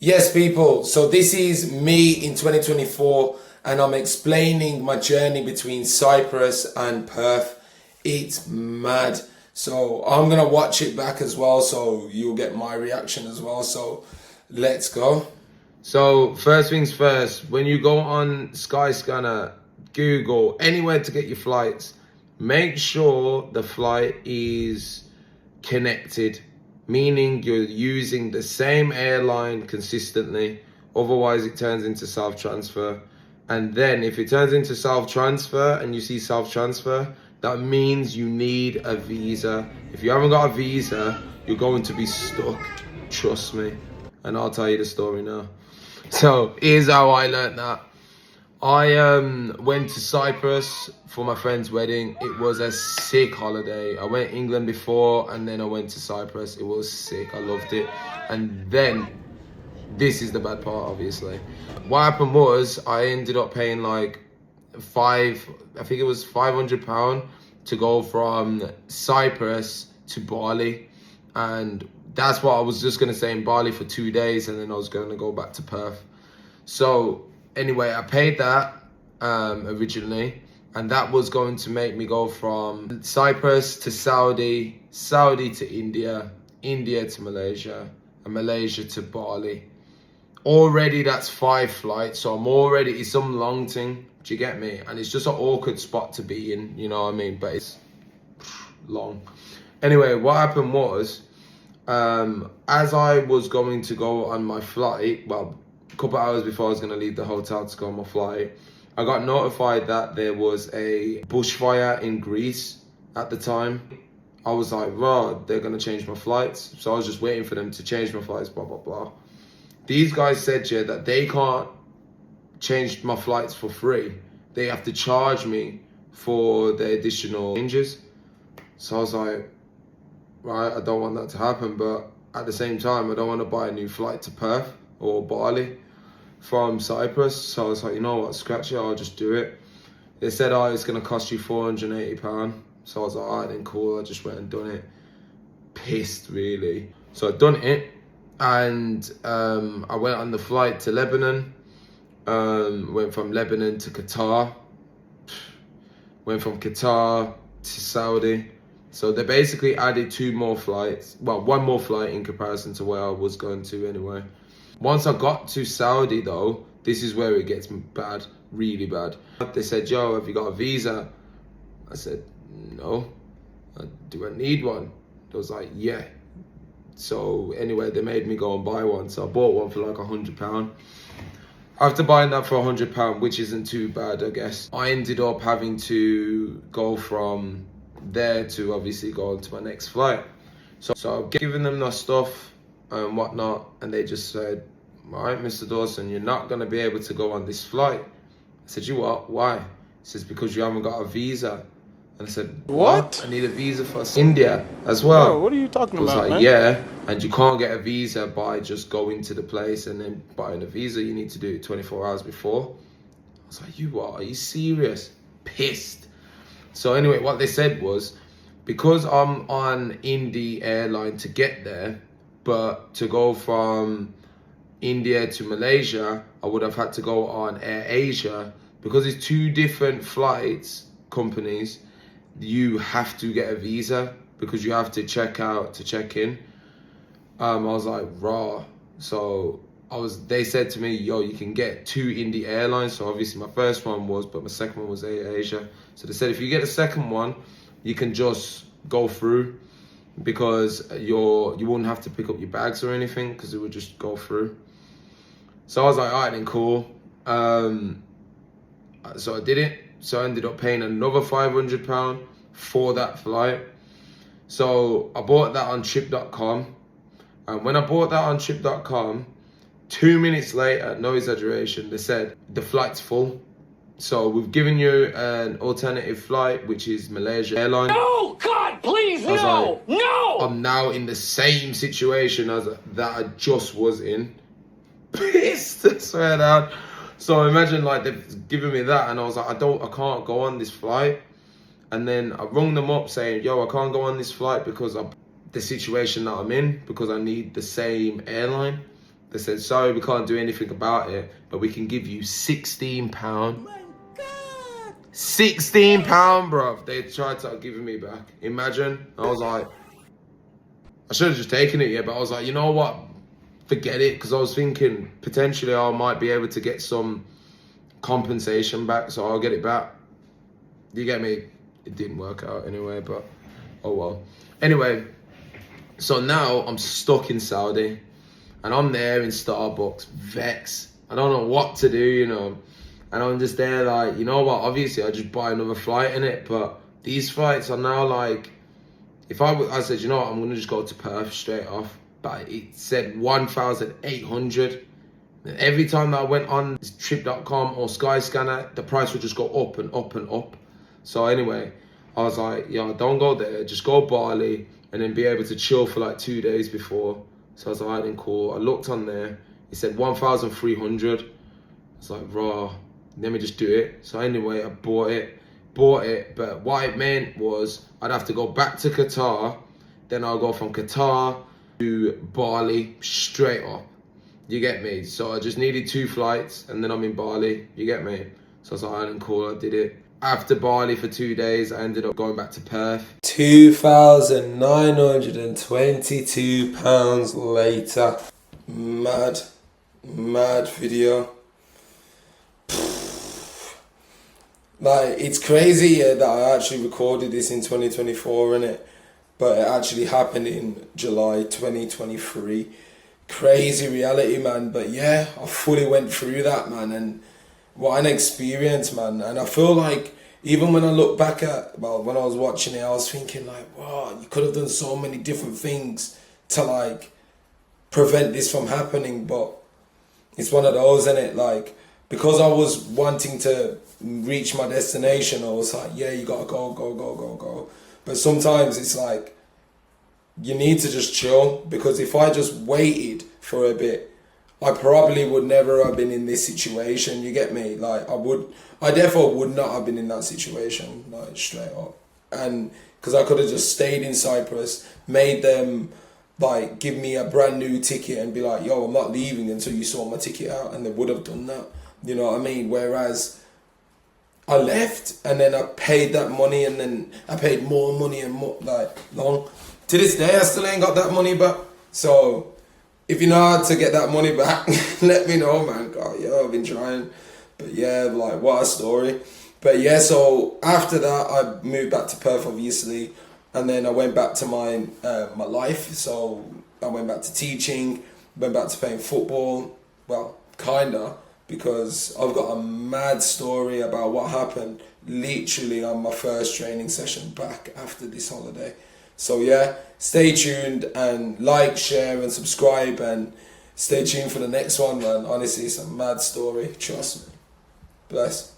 Yes, people. So this is me in 2024, and I'm explaining my journey between Cyprus and Perth. It's mad. So I'm gonna watch it back as well, so you'll get my reaction as well. So let's go. So first things first, when you go on Skyscanner, Google, anywhere to get your flights, make sure the flight is connected, meaning you're using the same airline consistently. Otherwise it turns into self-transfer. And then if it turns into self-transfer and you see self-transfer, that means you need a visa. If you haven't got a visa, you're going to be stuck, trust me. And I'll tell you the story now. So here's how I learned that. I went to Cyprus for my friend's wedding. It was a sick holiday. I went to England before and then I went to Cyprus. It was sick. I loved it. And then this is the bad part, obviously. What happened was I ended up paying like I think it was £500 to go from Cyprus to Bali. And that's what I was just going to stay in Bali for 2 days and then I was going to go back to Perth. So anyway, I paid that originally, and that was going to make me go from Cyprus to Saudi, Saudi to India, India to Malaysia, and Malaysia to Bali. Already that's 5 flights, so it's some long thing, do you get me? And it's just an awkward spot to be in, you know what I mean? But it's long. Anyway, what happened was, as I was going to go on my flight, well, a couple hours before I was going to leave the hotel to go on my flight, I got notified that there was a bushfire in Greece at the time. I was like, right, they're going to change my flights. So I was just waiting for them to change my flights, blah, blah, blah. These guys said, yeah, that they can't change my flights for free. They have to charge me for the additional changes. So I was like, right, I don't want that to happen. But at the same time, I don't want to buy a new flight to Perth or Bali from Cyprus. So I was like, you know what, scratch it, I'll just do it. They said, oh, it's going to cost you £480. So I was like, all right, then cool. I just went and done it. Pissed, really. So I'd done it. And I went on the flight to Lebanon. Went from Lebanon to Qatar. Went from Qatar to Saudi. So they basically added 2 more flights. Well, 1 more flight in comparison to where I was going to anyway. Once I got to Saudi though, this is where it gets bad, really bad. They said, yo, have you got a visa? I said, no. Do I need one? They was like, yeah. So anyway, they made me go and buy one. So I bought one for like £100. After buying that for £100, which isn't too bad, I guess, I ended up having to go from there to obviously go on to my next flight. So I've given them the stuff and whatnot, and they just said, all right, Mr. Dawson, you're not going to be able to go on this flight. I said, you what? Why? He says, because you haven't got a visa. And I said, what? I need a visa for India as well. Bro, what are you talking about, like, man? yeah, and you can't get a visa by just going to the place and then buying a visa. You need to do it 24 hours before. I was like, you what? Are you serious? Pissed. So anyway, what they said was, because I'm on Indie airline to get there, but to go from India to Malaysia, I would have had to go on Air Asia. Because it's 2 different flights companies, you have to get a visa because you have to check out to check in. I was like, raw. So they said to me, yo, you can get 2 Indie airlines. So obviously my first one was, but my second one was Air Asia. So they said, if you get the second one, you can just go through because you wouldn't have to pick up your bags or anything because it would just go through. So I was like, all right, then cool. So I did it. So I ended up paying another £500 for that flight. So I bought that on trip.com. And when I bought that on trip.com, 2 minutes later, no exaggeration, they said, the flight's full. So we've given you an alternative flight, which is Malaysia Airlines. No, God, please, no, like, no! I'm now in the same situation as that I just was in. Pissed, I swear down. So imagine like they've given me that and I was like, I can't go on this flight. And then I rung them up saying, yo, I can't go on this flight because of the situation that I'm in, because I need the same airline. They said, sorry, we can't do anything about it, but we can give you £16. £16, bruv. They tried to give me back. Imagine. I was like, I should have just taken it, yeah, but I was like, you know what? Forget it, because I was thinking potentially I might be able to get some compensation back, so I'll get it back. You get me? It didn't work out anyway, but oh well. Anyway, so now I'm stuck in Saudi, and I'm there in Starbucks, vexed. I don't know what to do, you know. And I'm just there like, you know what, obviously I just buy another flight in it, but these flights are now like, I said, you know what, I'm gonna just go to Perth straight off. But it said 1,800. And every time that I went on trip.com or Skyscanner, the price would just go up and up and up. So anyway, I was like, yo, don't go there, just go Bali and then be able to chill for like 2 days before. So I was like, then cool. I looked on there, it said 1,300. I was like, raw, let me just do it. So anyway, I bought it, but what it meant was I'd have to go back to Qatar, then I'll go from Qatar to Bali straight up. You get me? So I just needed 2 flights and then I'm in Bali. You get me? So I was like, and cool, I did it. After Bali for 2 days, I ended up going back to Perth. £2,922 later. Mad video. Like, it's crazy, yeah, that I actually recorded this in 2024, innit? But it actually happened in July 2023. Crazy reality, man. But yeah, I fully went through that, man. And what an experience, man. And I feel like even when I look back at, well, when I was watching it, I was thinking like, wow, you could have done so many different things to like prevent this from happening. But it's one of those, isn't it? Like, because I was wanting to reach my destination, I was like, yeah, you gotta go. But sometimes it's like, you need to just chill, because if I just waited for a bit, I probably would never have been in this situation, you get me? Like, I therefore would not have been in that situation, like, straight up. And, because I could have just stayed in Cyprus, made them, like, give me a brand new ticket and be like, yo, I'm not leaving until you sort my ticket out, and they would have done that, you know what I mean? Whereas I left and then I paid that money, and then I paid more money and more, like, long. To this day, I still ain't got that money back. So, if you know how to get that money back, let me know, man. God, yeah, I've been trying. But yeah, like, what a story. But yeah, so after that, I moved back to Perth, obviously. And then I went back to my life. So, I went back to teaching, went back to playing football. Well, kinda. Because I've got a mad story about what happened literally on my first training session back after this holiday. So yeah, stay tuned and like, share and subscribe, and stay tuned for the next one, man. Honestly, it's a mad story, trust me. Bless.